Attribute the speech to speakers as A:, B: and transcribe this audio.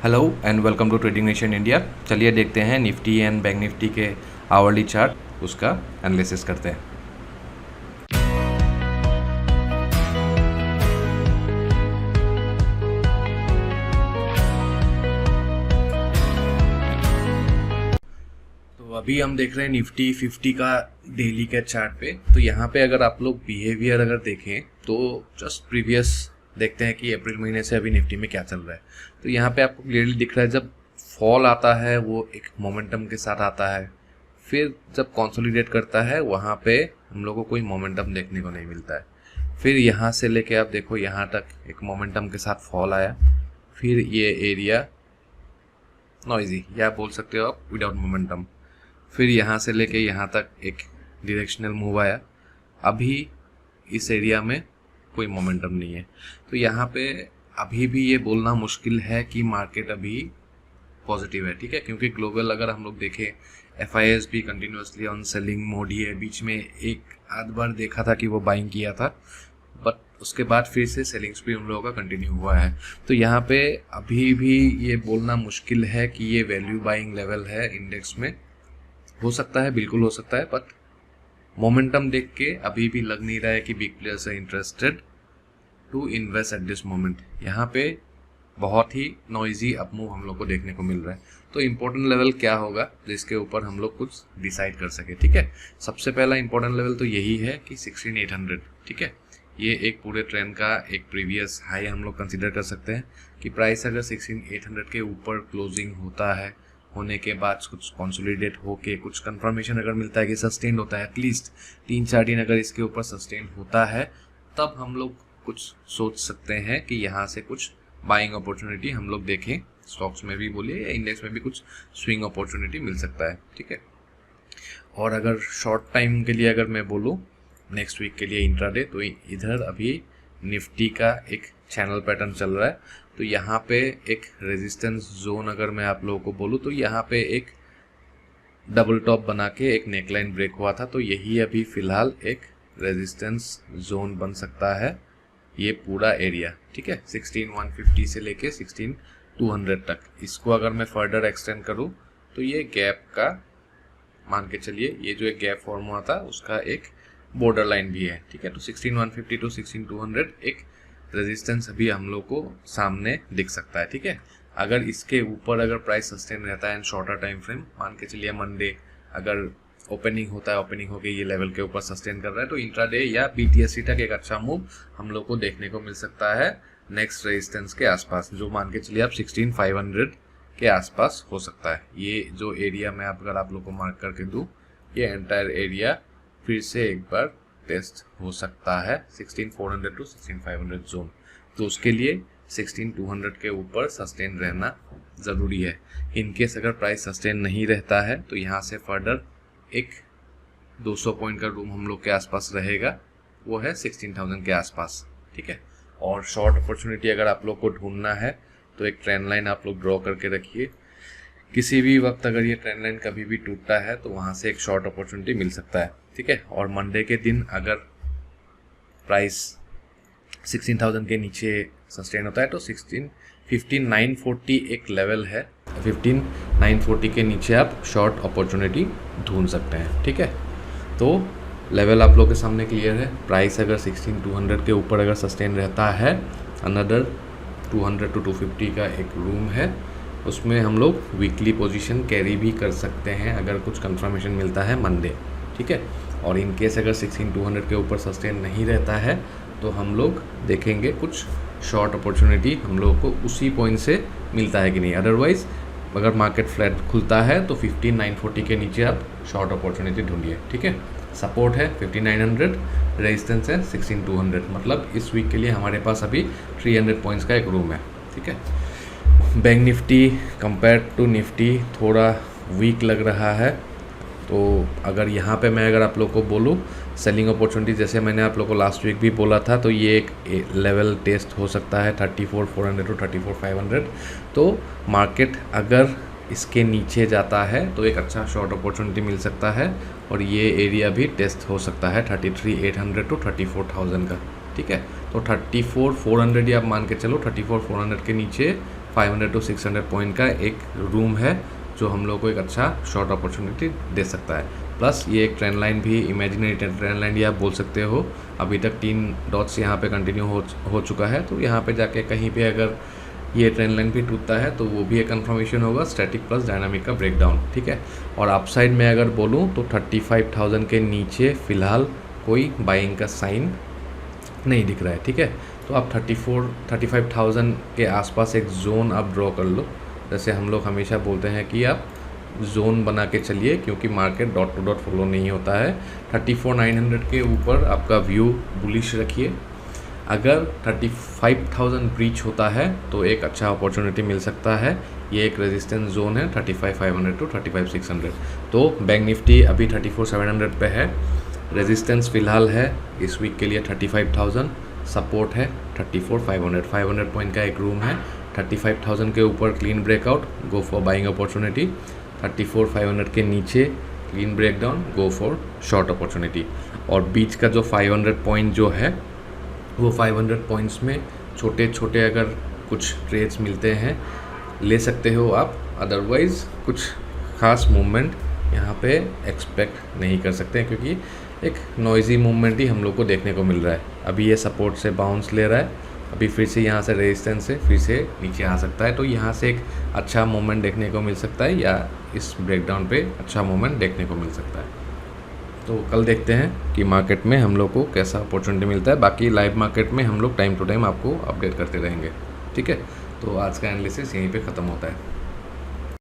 A: Hello and welcome to Trading Nation India. चलिए देखते हैं निफ्टी एंड बैंक निफ्टी के आवरली चार्ट, उसका एनालिसिस करते हैं। तो अभी हम देख रहे हैं निफ्टी 50 का डेली के चार्ट पे। तो यहाँ पे अगर आप लोग बिहेवियर अगर देखें तो जस्ट प्रीवियस देखते हैं कि अप्रैल महीने से अभी निफ्टी में क्या चल रहा है। तो यहाँ पे आपको क्लियरली दिख रहा है, जब फॉल आता है वो एक मोमेंटम के साथ आता है, फिर जब कंसोलिडेट करता है वहाँ पे हम लोग को कोई मोमेंटम देखने को नहीं मिलता है। फिर यहाँ से लेके आप देखो यहाँ तक एक मोमेंटम के साथ फॉल आया, फिर ये एरिया नॉइजी या बोल सकते हो आप विदाउट मोमेंटम, फिर यहाँ से लेके यहाँ तक एक डायरेक्शनल मूव आया। अभी इस एरिया में कोई मोमेंटम नहीं है। तो यहाँ पे अभी भी ये बोलना मुश्किल है कि मार्केट अभी पॉजिटिव है, ठीक है, क्योंकि ग्लोबल अगर हम लोग देखें FIS भी कंटिन्यूसली ऑन सेलिंग मोड ही है। बीच में एक आध बार देखा था कि वो बाइंग किया था, बट उसके बाद फिर से सेलिंग्स भी उन लोगों का कंटिन्यू हुआ है। तो यहाँ पे अभी भी ये बोलना मुश्किल है कि ये वैल्यू बाइंग लेवल है इंडेक्स में। हो सकता है, बिल्कुल हो सकता है, बट मोमेंटम देख के अभी भी लग नहीं रहा है कि big players are interested to invest at this moment. यहाँ पे बहुत ही नॉइजी अपमूव हम लोग को देखने को मिल रहा है। तो इम्पोर्टेंट लेवल क्या होगा जिसके ऊपर हम लोग कुछ डिसाइड कर सके, ठीक है। सबसे पहला इम्पोर्टेंट लेवल तो यही है कि 16800, ठीक है, ये एक पूरे ट्रेंड का एक प्रीवियस हाई हम लोग कंसिडर कर सकते हैं कि प्राइस अगर 16800 के ऊपर क्लोजिंग होता है, होने के बाद कुछ कंसोलिडेट होके कुछ कंफर्मेशन अगर मिलता है कि सस्टेन होता है, एटलीस्ट 3-4 दिन अगर इसके ऊपर सस्टेन होता है, तब हम लोग कुछ सोच सकते हैं कि यहाँ से कुछ बाइंग अपॉर्चुनिटी हम लोग देखें। स्टॉक्स में भी बोलिए या इंडेक्स में भी कुछ स्विंग अपॉर्चुनिटी मिल सकता है, ठीक है। और अगर शॉर्ट टाइम के लिए अगर मैं बोलूँ नेक्स्ट वीक के लिए इंट्राडे, तो इधर अभी निफ्टी का एक चैनल पैटर्न चल रहा है। तो यहाँ पे एक रेजिस्टेंस जोन अगर मैं आप लोगों को बोलूँ तो यहाँ पे एक डबल टॉप बना के एक नेकलाइन ब्रेक हुआ था। तो यही अभी फिलहाल एक रेजिस्टेंस जोन बन सकता है, ये पूरा एरिया, ठीक है, 16150 से लेके 16200 तक। इसको अगर मैं फर्दर एक्सटेंड करूँ तो ये गैप का मान के चलिए, ये जो एक गैप फॉर्म हुआ था उसका एक बॉर्डर लाइन भी है, ठीक है। तो 16150 टू 16200 एक रेजिस्टेंस अभी हम लोग को सामने दिख सकता है, ठीक है। अगर इसके ऊपर अगर प्राइस सस्टेन रहता है एंड शॉर्टर टाइम फ्रेम, मान के चलिए मंडे अगर ओपनिंग होता है, ओपनिंग होके ये लेवल के ऊपर सस्टेन कर रहा है, तो इंट्राडे या BTSC तक एक अच्छा मूव हम लोग को देखने को मिल सकता है नेक्स्ट रेजिस्टेंस के आसपास, जो मान के चलिए आप 16500 के आसपास हो सकता है। ये जो एरिया मैं अगर आप लोग को मार्क करके दूँ, ये एंटायर एरिया फिर से एक बार टेस्ट हो सकता है 16400 टू 16500 जोन। तो उसके लिए 16200 के ऊपर सस्टेन रहना ज़रूरी है। इनकेस अगर प्राइस सस्टेन नहीं रहता है तो यहाँ से फर्दर एक 200 पॉइंट का रूम हम लोग के आसपास रहेगा, वो है 16000 के आसपास, ठीक है। और शॉर्ट अपॉर्चुनिटी अगर आप लोग को ढूंढना है तो एक ट्रेंड लाइन आप लोग ड्रॉ करके रखिए। किसी भी वक्त अगर ये ट्रेंड लाइन कभी भी टूटता है तो वहाँ से एक शॉर्ट अपॉर्चुनिटी मिल सकता है, ठीक है। और मंडे के दिन अगर प्राइस 16000 के नीचे सस्टेन होता है तो 15940 एक लेवल है, 15940 के नीचे आप शॉर्ट अपॉर्चुनिटी ढूंढ सकते हैं, ठीक है। तो लेवल आप लोग के सामने क्लियर है। प्राइस अगर 16200 के ऊपर अगर सस्टेन रहता है, अनदर 200 टू 250 का एक रूम है, उसमें हम लोग वीकली पोजीशन कैरी भी कर सकते हैं अगर कुछ कंफर्मेशन मिलता है मंडे, ठीक है। और इन केस अगर 16200 के ऊपर सस्टेन नहीं रहता है तो हम लोग देखेंगे कुछ शॉर्ट अपॉर्चुनिटी हम लोग को उसी पॉइंट से मिलता है कि नहीं। अदरवाइज अगर मार्केट फ्लैट खुलता है तो 15940 के नीचे आप शॉर्ट अपॉर्चुनिटी ढूंढिए, ठीक है। सपोर्ट है 5900, रेजिस्टेंस है 16200, मतलब इस वीक के लिए हमारे पास अभी 300 पॉइंट्स का एक रूम है, ठीक है। Bank Nifty compare to Nifty थोड़ा वीक लग रहा है। तो अगर यहाँ पे मैं अगर आप लोग को बोलूँ सेलिंग अपॉर्चुनिटी, जैसे मैंने आप लोग को लास्ट वीक भी बोला था, तो ये एक लेवल टेस्ट हो सकता है 34400 टू 34500। तो मार्केट अगर इसके नीचे जाता है तो एक अच्छा शॉर्ट अपॉर्चुनिटी मिल सकता है, और ये एरिया भी टेस्ट हो सकता है 33800 टू 34000 का, ठीक है। तो 34400 ही आप मान के चलो, 34400 के नीचे 500 to 600 पॉइंट का एक रूम है जो हम लोग को एक अच्छा शॉर्ट अपॉर्चुनिटी दे सकता है। प्लस ये एक ट्रेंड लाइन भी, इमेजिनरी ट्रेंड लाइन ये आप बोल सकते हो। अभी तक 3 डॉट्स यहाँ पे कंटिन्यू हो चुका है, तो यहाँ पे जाके कहीं पे अगर ये ट्रेंड लाइन भी टूटता है तो वो भी एक कंफर्मेशन होगा स्टैटिक प्लस डायनामिक का ब्रेकडाउन, ठीक है। और अपसाइड में अगर बोलूँ तो 35,000 के नीचे फ़िलहाल कोई बाइंग का साइन नहीं दिख रहा है, ठीक है। तो आप 35,000 के आसपास एक जोन आप ड्रॉ कर लो। जैसे हम लोग हमेशा बोलते हैं कि आप जोन बना के चलिए, क्योंकि market dot to dot follow नहीं होता है। 34,900 के ऊपर आपका व्यू बुलिश रखिए। अगर 35,000 ब्रीच होता है तो एक अच्छा अपॉर्चुनिटी मिल सकता है। ये एक रेजिस्टेंस जोन है 35,500 टू 35,600। तो बैंक निफ्टी अभी 34,700 पे है। रेजिस्टेंस फ़िलहाल है इस वीक के लिए 35,000, सपोर्ट है 34,500। 500 पॉइंट का एक रूम है। 35,000 के ऊपर clean breakout, go for buying opportunity. 34,500 के नीचे clean breakdown, go for short opportunity. और बीच का जो 500 पॉइंट जो है वो 500 पॉइंट्स में छोटे छोटे अगर कुछ ट्रेड्स मिलते हैं ले सकते हो आप। अदरवाइज़ कुछ ख़ास मूवमेंट यहाँ पे एक्सपेक्ट नहीं कर सकते, क्योंकि एक नॉइज़ी मूवमेंट ही हम लोग को देखने को मिल रहा है। अभी ये सपोर्ट से बाउंस ले रहा है, अभी फिर से यहाँ से रेजिस्टेंस से फिर से नीचे आ सकता है। तो यहाँ से एक अच्छा मूवमेंट देखने को मिल सकता है, या इस ब्रेकडाउन पे अच्छा मूवमेंट देखने को मिल सकता है। तो कल देखते हैं कि मार्केट में हम लोग को कैसा अपॉर्चुनिटी मिलता है। बाकी लाइव मार्केट में हम लोग टाइम टू टाइम आपको अपडेट करते रहेंगे, ठीक है। तो आज का एनालिसिस यहीं पे ख़त्म होता है।